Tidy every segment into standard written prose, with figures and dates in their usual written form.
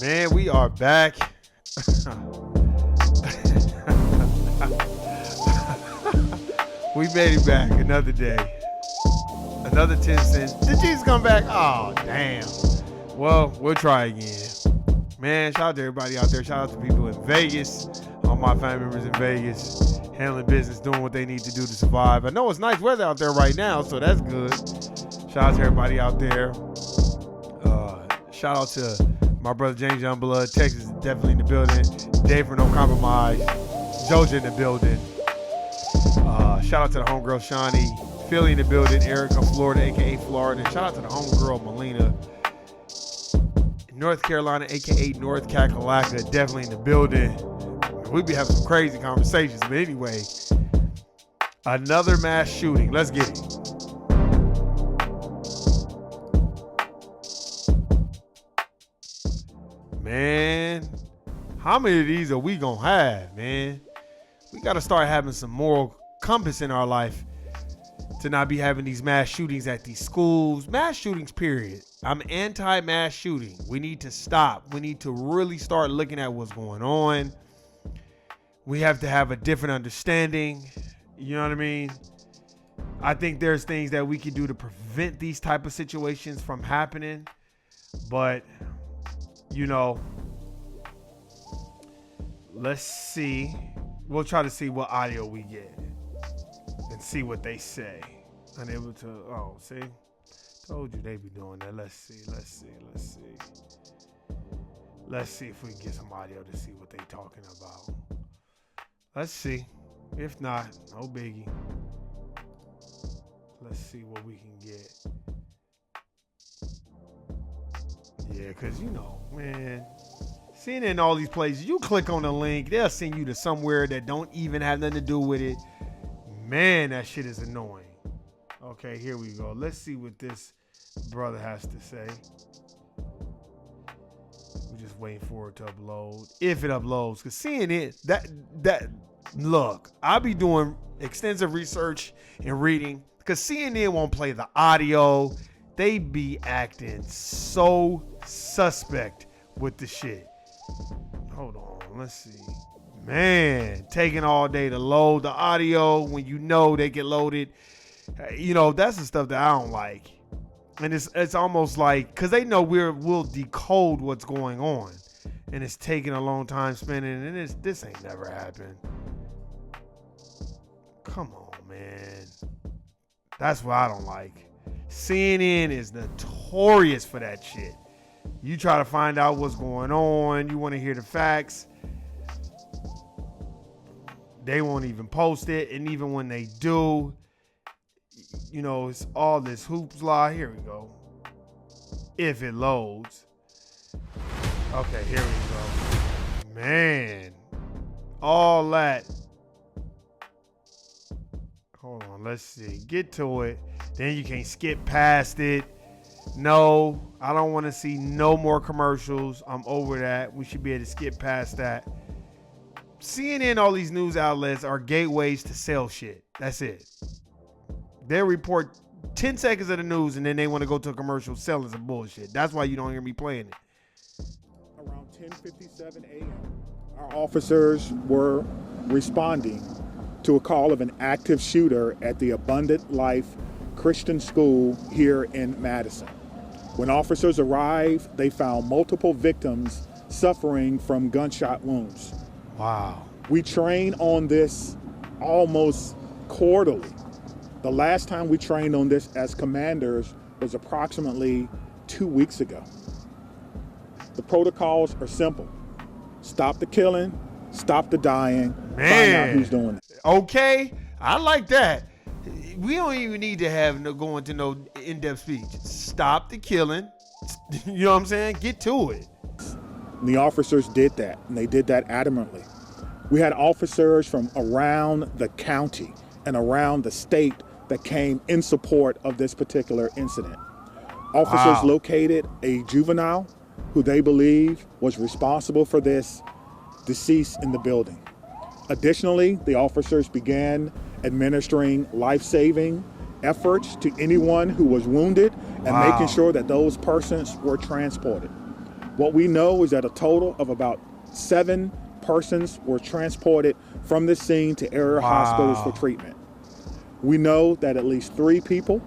Man, we are back. We made it back another day. Another 10 cents. Did Jesus come back? Oh, damn. Well, we'll try again. Man, shout out to everybody out there. Shout out to people in Vegas. All my family members in Vegas. Handling business, doing what they need to do to survive. I know it's nice weather out there right now, so that's good. Shout out to everybody out there. Shout out to my brother James Youngblood. Texas is definitely in the building. Dave for No Compromise. Georgia in the building. Shout out to the homegirl Shawnee. Philly in the building. Erica, Florida, a.k.a. Florida. And shout out to the homegirl Melina. North Carolina, a.k.a. North Kakalaka. Definitely in the building. We be having some crazy conversations. But anyway, another mass shooting. Let's get it. Man, how many of these are we gonna have, man? We gotta start having some moral compass in our life to not be having these mass shootings at these schools. Mass shootings, period. I'm anti-mass shooting. We need to stop. We need to really start looking at what's going on. We have to have a different understanding. You know what I mean? I think there's things that we can do to prevent these type of situations from happening. But, you know, let's see. We'll try to see what audio we get and see what they say. Unable to, oh, see? Told you they be doing that. Let's see. Let's see if we can get some audio to see what they talking about. Let's see. If not, no biggie. Let's see what we can get. Yeah, because, you know, man, seeing it in all these places, you click on the link, they'll send you to somewhere that don't even have nothing to do with it. Man, that shit is annoying. Okay, here we go. Let's see what this brother has to say. We're just waiting for it to upload. If it uploads, because seeing it, look, I'll be doing extensive research and reading, because CNN won't play the audio. They be acting so suspect with the shit. Hold on, let's see. Man, taking all day to load the audio when you know they get loaded. You know, that's the stuff that I don't like. And it's almost like, because they know we'll decode what's going on. And it's taking a long time spending, and this ain't never happened. Come on, man. That's what I don't like. CNN is notorious for that shit. You try to find out what's going on. You want to hear the facts. They won't even post it. And even when they do, you know, it's all this hoopla. Here we go. If it loads. Okay, here we go. Man. All that. Hold on, let's see. Get to it. Then you can't skip past it. No, I don't want to see no more commercials. I'm over that. We should be able to skip past that. CNN, all these news outlets are gateways to sell shit. That's it. They report 10 seconds of the news and then they want to go to a commercial selling some bullshit. That's why you don't hear me playing it. Around 10:57 a.m., our officers were responding to a call of an active shooter at the Abundant Life Christian School here in Madison. When officers arrived, they found multiple victims suffering from gunshot wounds. Wow. We train on this almost quarterly. The last time we trained on this as commanders was approximately 2 weeks ago. The protocols are simple. Stop the killing, stop the dying, find out who's doing it. Okay, I like that. We don't even need to have go into no in-depth speech. Stop the killing. You know what I'm saying? Get to it. And the officers did that, and they did that adamantly. We had officers from around the county and around the state that came in support of this particular incident. Officers located a juvenile who they believe was responsible for this deceased in the building. Additionally, the officers began administering life-saving efforts to anyone who was wounded and making sure that those persons were transported. What we know is that a total of about 7 persons were transported from the scene to area hospitals for treatment. We know that at least 3 people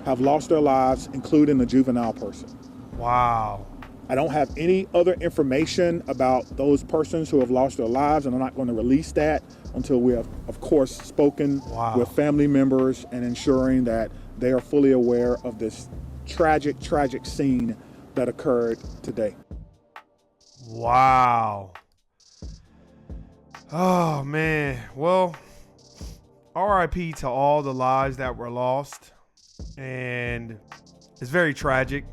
have lost their lives, including a juvenile person. Wow. I don't have any other information about those persons who have lost their lives, and I'm not going to release that until we have, of course, spoken with family members and ensuring that they are fully aware of this tragic scene that occurred today. Wow. Oh, man. Well, RIP to all the lives that were lost. And it's very tragic,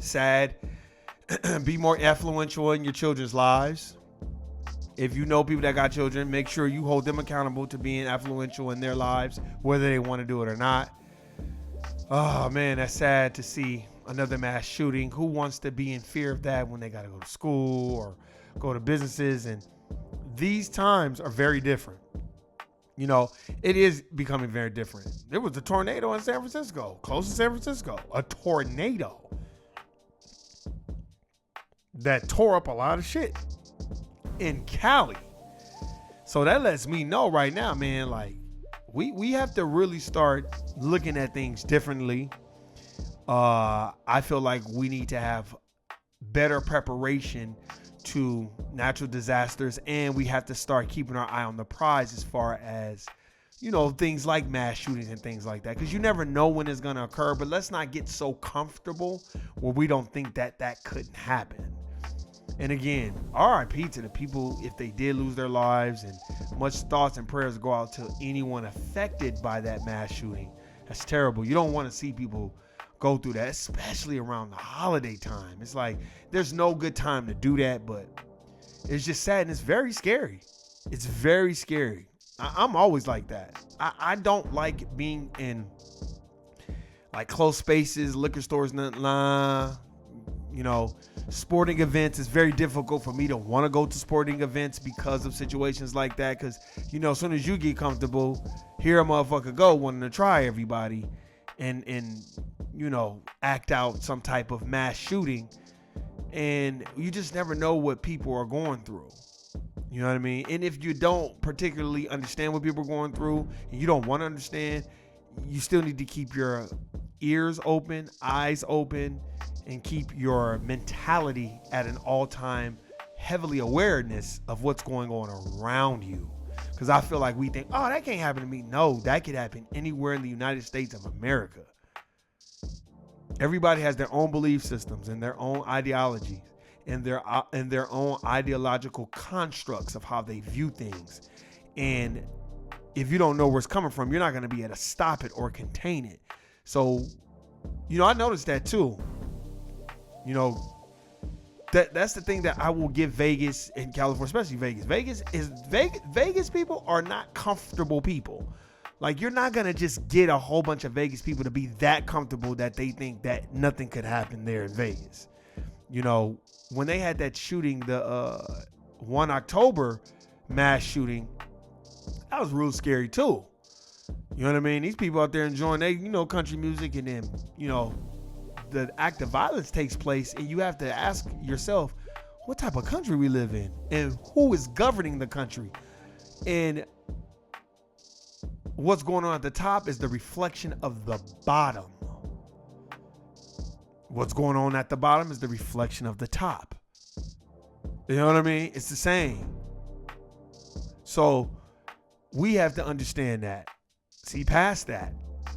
sad. Be more influential in your children's lives. If you know people that got children, make sure you hold them accountable to being influential in their lives, whether they want to do it or not. Oh, man, that's sad to see another mass shooting. Who wants to be in fear of that when they got to go to school or go to businesses? And these times are very different. You know, it is becoming very different. There was a tornado in San Francisco, close to San Francisco, a tornado that tore up a lot of shit in Cali. So that lets me know right now, man, like we have to really start looking at things differently. I feel like we need to have better preparation to natural disasters, and we have to start keeping our eye on the prize as far as, you know, things like mass shootings and things like that, because you never know when it's going to occur. But let's not get so comfortable where we don't think that that couldn't happen. And again, RIP to the people if they did lose their lives, and much thoughts and prayers go out to anyone affected by that mass shooting. That's terrible. You don't want to see people go through that, especially around the holiday time. It's like there's no good time to do that, but it's just sad and it's very scary. It's very scary. I'm always like that. I don't like being in like close spaces, liquor stores, you know, sporting events. It's very difficult for me to want to go to sporting events because of situations like that. Because, you know, as soon as you get comfortable, here a motherfucker go wanting to try everybody and you know, act out some type of mass shooting. And you just never know what people are going through. You know what I mean? And if you don't particularly understand what people are going through, and you don't want to understand, you still need to keep your ears open, eyes open, and keep your mentality at an all-time heavily awareness of what's going on around you. Because I feel like we think, oh, that can't happen to me. No, that could happen anywhere in the United States of America. Everybody has their own belief systems and their own ideologies and their own ideological constructs of how they view things. And if you don't know where it's coming from, you're not going to be able to stop it or contain it. So, you know, I noticed that too. You know, that's the thing that I will give Vegas and California, especially Vegas. Vegas people are not comfortable people. Like, you're not going to just get a whole bunch of Vegas people to be that comfortable that they think that nothing could happen there in Vegas. You know, when they had that shooting, the 1 October mass shooting, that was real scary too. You know what I mean? These people out there enjoying they, you know, country music, and then, you know, the act of violence takes place, and you have to ask yourself, what type of country we live in and who is governing the country? And what's going on at the top is the reflection of the bottom. What's going on at the bottom is the reflection of the top. You know what I mean? It's the same. So we have to understand that. See past that.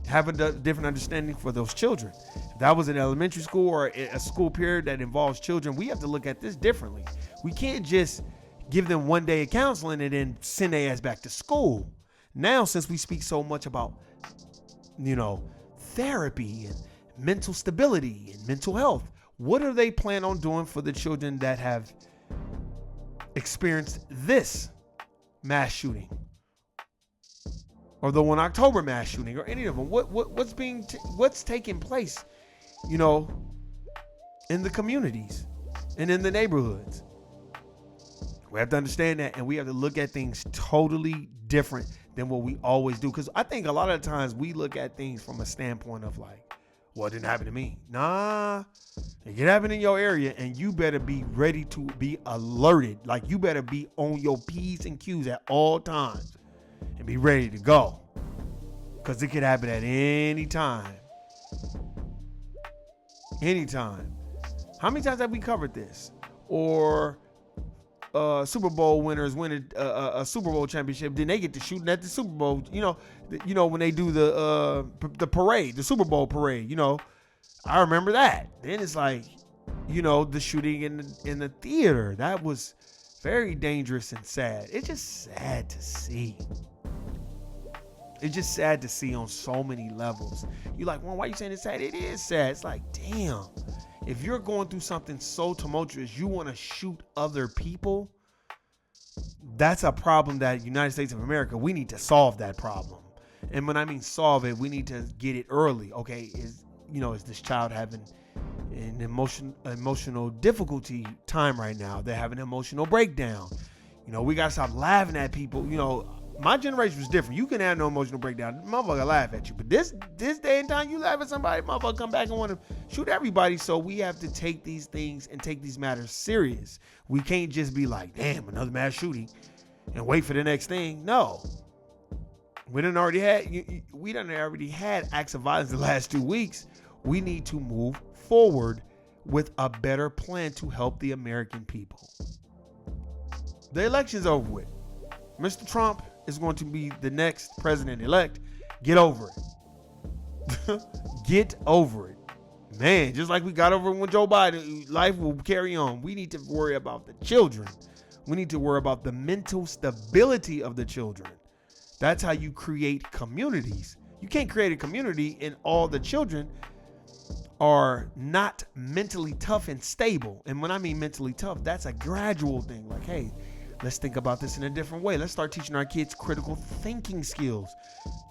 Have a different understanding for those children. If that was an elementary school or a school period that involves children, we have to look at this differently. We can't just give them 1 day of counseling and then send their ass back to school. Now, since we speak so much about, you know, therapy and mental stability and mental health, what are they plan on doing for the children that have experienced this mass shooting? Or the 1 October mass shooting, or any of them? What's taking place, you know, in the communities and in the neighborhoods? We have to understand that, and we have to look at things totally different than what we always do. Because I think a lot of the times we look at things from a standpoint of like, Well, it didn't happen to me. Nah, it can happen in your area, and you better be ready to be alerted. Like, you better be on your P's and Q's at all times and be ready to go, because it could happen at any time. Anytime. How many times have we covered this? Or Super Bowl winners winning a Super Bowl championship, then they get to shooting at the Super Bowl. You know when they do the parade, the Super Bowl parade. You know, I remember that. Then it's like, you know, the shooting in the theater. That was very dangerous and sad. It's just sad to see. It's just sad to see on so many levels. You're like, well, why are you saying it's sad? It is sad. It's like, damn. If you're going through something so tumultuous, you want to shoot other people, that's a problem that United States of America, we need to solve that problem. And when I mean solve it, we need to get it early. Okay, is this child having an emotional difficulty time right now? They're having an emotional breakdown. You know, we got to stop laughing at people. You know, my generation was different. You can have no emotional breakdown. Motherfucker laugh at you. But this day and time, you laugh at somebody, motherfucker come back and want to shoot everybody. So we have to take these things and take these matters serious. We can't just be like, damn, another mass shooting and wait for the next thing. No. We done already had acts of violence the last 2 weeks. We need to move forward with a better plan to help the American people. The election's over with. Mr. Trump is going to be the next president-elect. Get over it. Get over it. Man, just like we got over it with Joe Biden, life will carry on. We need to worry about the children. We need to worry about the mental stability of the children. That's how you create communities. You can't create a community and all the children are not mentally tough and stable. And when I mean mentally tough, that's a gradual thing. Like, hey, let's think about this in a different way. Let's start teaching our kids critical thinking skills.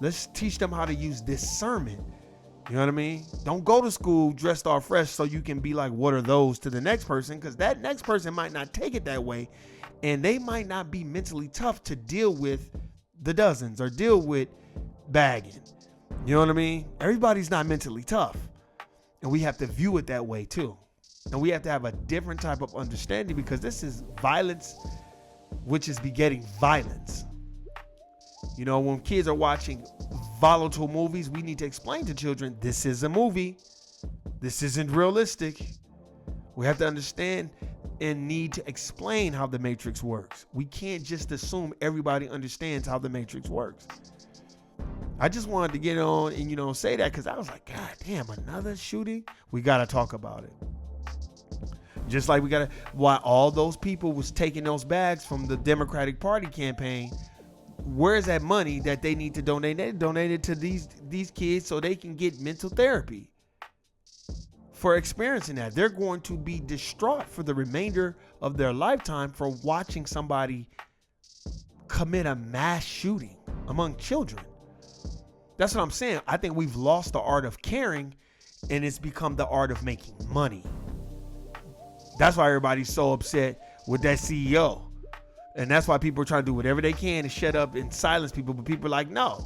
Let's teach them how to use discernment. You know what I mean? Don't go to school dressed all fresh so you can be like, what are those to the next person? Because that next person might not take it that way. And they might not be mentally tough to deal with the dozens or deal with bagging. You know what I mean? Everybody's not mentally tough. And we have to view it that way too. And we have to have a different type of understanding, because this is violence which is begetting violence. You know, when kids are watching volatile movies, we need to explain to children, this is a movie. This isn't realistic. We have to understand and need to explain how the Matrix works. We can't just assume everybody understands how the Matrix works. I just wanted to get on and, say that, because I was like, God damn, another shooting? We got to talk about it. Just like why all those people was taking those bags from the Democratic Party campaign, where's that money that they need to donate? They donate it to these kids so they can get mental therapy for experiencing that. They're going to be distraught for the remainder of their lifetime for watching somebody commit a mass shooting among children. That's what I'm saying. I think we've lost the art of caring, and it's become the art of making money. That's why everybody's so upset with that CEO. And that's why people are trying to do whatever they can to shut up and silence people. But people are like, no,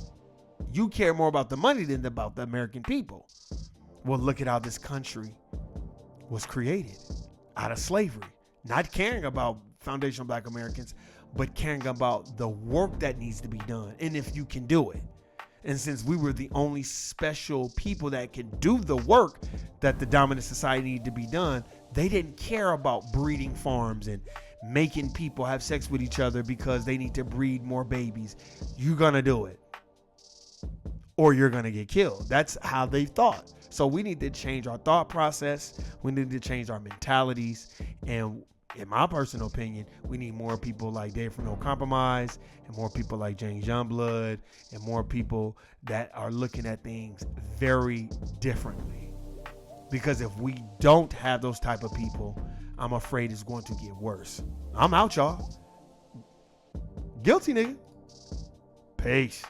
you care more about the money than about the American people. Well, look at how this country was created out of slavery. Not caring about foundational Black Americans, but caring about the work that needs to be done and if you can do it. And since we were the only special people that can do the work that the dominant society needed to be done, they didn't care about breeding farms and making people have sex with each other because they need to breed more babies. You're going to do it, or you're going to get killed. That's how they thought. So we need to change our thought process. We need to change our mentalities. And in my personal opinion, we need more people like Dave from No Compromise, and more people like James Youngblood, and more people that are looking at things very differently. Because if we don't have those type of people, I'm afraid it's going to get worse. I'm out, y'all. Guilty, nigga. Peace.